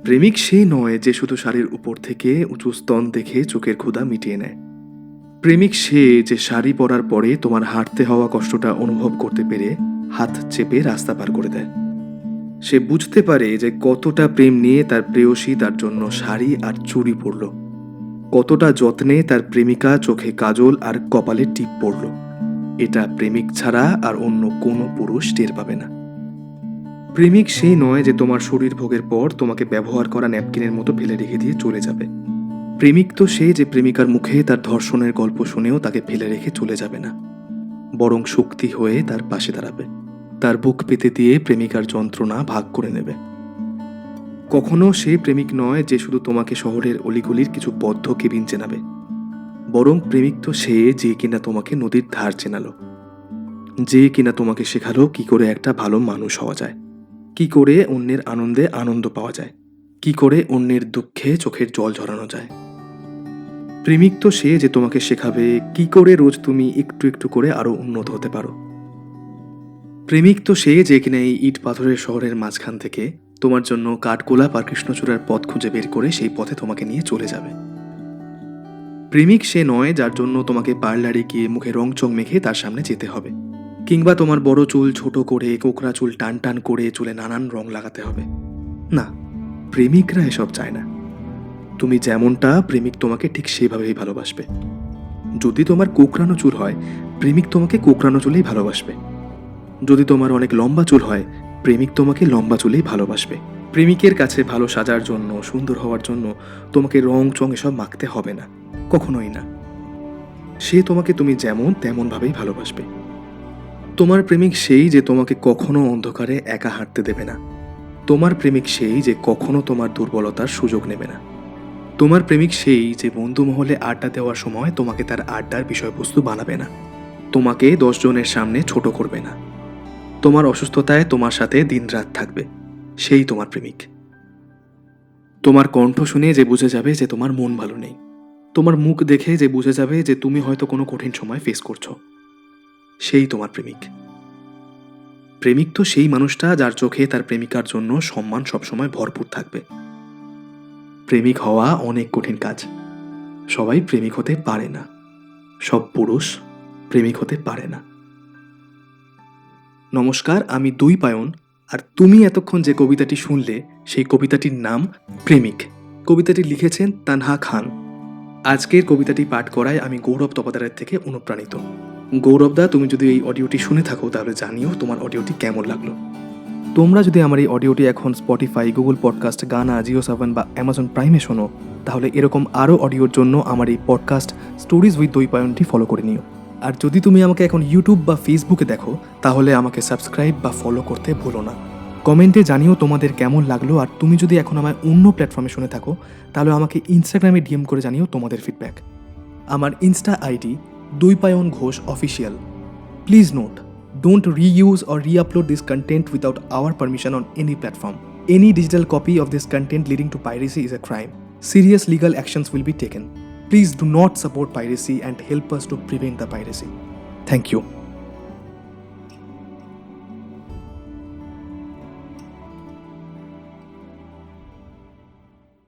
প্রেমিক সেই নয় যে শুধু শাড়ির উপর থেকে উঁচু স্তন দেখে চোখের ক্ষুধা মিটিয়ে নেয়। প্রেমিক সে যে শাড়ি পরার পরে তোমার হাঁটতে হওয়া কষ্টটা অনুভব করতে পেরে হাত চেপে রাস্তা পার করে দেয়। সে বুঝতে পারে যে কতটা প্রেম নিয়ে তার প্রেয়সী তার জন্য শাড়ি আর চুড়ি পরল, কতটা যত্নে তার প্রেমিকা চোখে কাজল আর কপালে টিপ পরল। এটা প্রেমিক ছাড়া আর অন্য কোনো পুরুষ টের পাবে না। প্রেমিক সেই নয় যে তোমার শরীর ভোগের পর তোমাকে ব্যবহার করা ন্যাপকিনের মতো ফেলে রেখে দিয়ে চলে যাবে। প্রেমিক তো সে যে প্রেমিকার মুখে তার ধর্ষণের গল্প শুনেও তাকে ফেলে রেখে চলে যাবে না, বরং শক্তি হয়ে তার পাশে দাঁড়াবে, তার বুক পেতে দিয়ে প্রেমিকার যন্ত্রণা ভাগ করে নেবে। কখনো সে প্রেমিক নয় যে শুধু তোমাকে শহরের অলিগলির কিছু বদ্ধ কেবিন চেনাবে, বরং প্রেমিক তো সে যে কিনা তোমাকে নদীর ধার চেনালো, যে কিনা তোমাকে শেখালো কি করে একটা ভালো মানুষ হওয়া যায়, কি করে অন্যের আনন্দে আনন্দ পাওয়া যায়, কি করে অন্যের দুঃখে চোখের জল ঝরানো যায়। প্রেমিক তো সে যে তোমাকে শেখাবে কি করে রোজ তুমি একটু একটু করে আরো উন্নত হতে পারো। প্রেমিক তো সে যে কিনা এই ইট পাথরের শহরের মাঝখান থেকে তোমার জন্য কাঠগোলাপ আর কৃষ্ণচূড়ার পথ খুঁজে বের করে সেই পথে তোমাকে নিয়ে চলে যাবে। প্রেমিক সে নয় যার জন্য তোমাকে পার্লারে গিয়ে মুখে রংচং মেখে তার সামনে যেতে হবে, কিংবা তোমার বড় চুল ছোট করে কোকড়া চুল টান টান করে চুলে নানান রং লাগাতে হবে। না, প্রেমিকরা এসব চায় না। তুমি যেমনটা প্রেমিক তোমাকে ঠিক সেভাবেই ভালোবাসবে। যদি তোমার কোকড়ানো চুল হয়, প্রেমিক তোমাকে কোকড়ানো চুলেই ভালোবাসবে। যদি তোমার অনেক লম্বা চুল হয়, প্রেমিক তোমাকে লম্বা চুলেই ভালোবাসবে। প্রেমিকের কাছে ভালো সাজার জন্য, সুন্দর হওয়ার জন্য তোমাকে রং চং এসব মাখতে হবে না, কখনোই না। সে তোমাকে তুমি যেমন তেমনভাবেই ভালোবাসবে। তোমার প্রেমিক সেই যে তোমাকে কখনো অন্ধকারে একা হাঁটতে দেবে না। তোমার প্রেমিক সেই যে কখনো তোমার দুর্বলতার সুযোগ নেবে না। তোমার প্রেমিক সেই যে বন্ধু মহলে আড্ডা দেওয়ার সময় তোমাকে তার আড্ডার বিষয়বস্তু বানাবে না, তোমাকে 10 জনের সামনে ছোট করবে না, তোমার অসুস্থতায় তোমার সাথে দিনরাত থাকবে। সেই তোমার প্রেমিক। তোমার কণ্ঠ শুনে যে বুঝে যাবে যে তোমার মন ভালো নেই, তোমার মুখ দেখে যে বুঝে যাবে যে তুমি হয়তো কোনো কঠিন সময় ফেস করছো। সেই তোমার প্রেমিক। প্রেমিক তো সেই মানুষটা যার চোখে তার প্রেমিকার জন্য সম্মান সবসময় ভরপুর থাকবে। প্রেমিক হওয়া অনেক কঠিন কাজ। সবাই প্রেমিক হতে পারে না, সব পুরুষ প্রেমিক হতে পারে না। নমস্কার, আমি দুই পায়ন, আর তুমি এতক্ষণ যে কবিতাটি শুনলে সেই কবিতাটির নাম প্রেমিক। কবিতাটি লিখেছেন তানহা খান। আজকের কবিতাটি পাঠ করায় আমি গৌরব তপাদারের থেকে অনুপ্রাণিত। গৌরবদা, তুমি যদি এই অডিওটি শুনে থাকো তাহলে জানিও তোমার অডিওটি কেমন লাগলো। তোমরা যদি আমার এই অডিওটি এখন স্পটিফাই, গুগল পডকাস্ট, গানা, জিও7 বা অ্যামাজন প্রাইমে শোনো, তাহলে এরকম আরও অডিওর জন্য আমার এই পডকাস্ট স্টোরিজ উইথ দুই পায়নটি ফলো করে নিও। আর যদি তুমি আমাকে এখন ইউটিউব বা ফেসবুকে দেখো, তাহলে আমাকে সাবস্ক্রাইব বা ফলো করতে ভুলো না। কমেন্টে জানিও তোমাদের কেমন লাগলো। আর তুমি যদি এখন আমায় অন্য প্ল্যাটফর্মে শুনে থাকো, তাহলে আমাকে ইনস্টাগ্রামে ডিএম করে জানিও তোমাদের ফিডব্যাক। আমার insta ID Dwaipayan Ghosh official. Please note, don't reuse or re-upload this content without our permission on any platform. Any digital copy of this content leading to piracy is a crime. Serious legal actions will be taken. Please do not support piracy and help us to prevent the piracy. Thank you.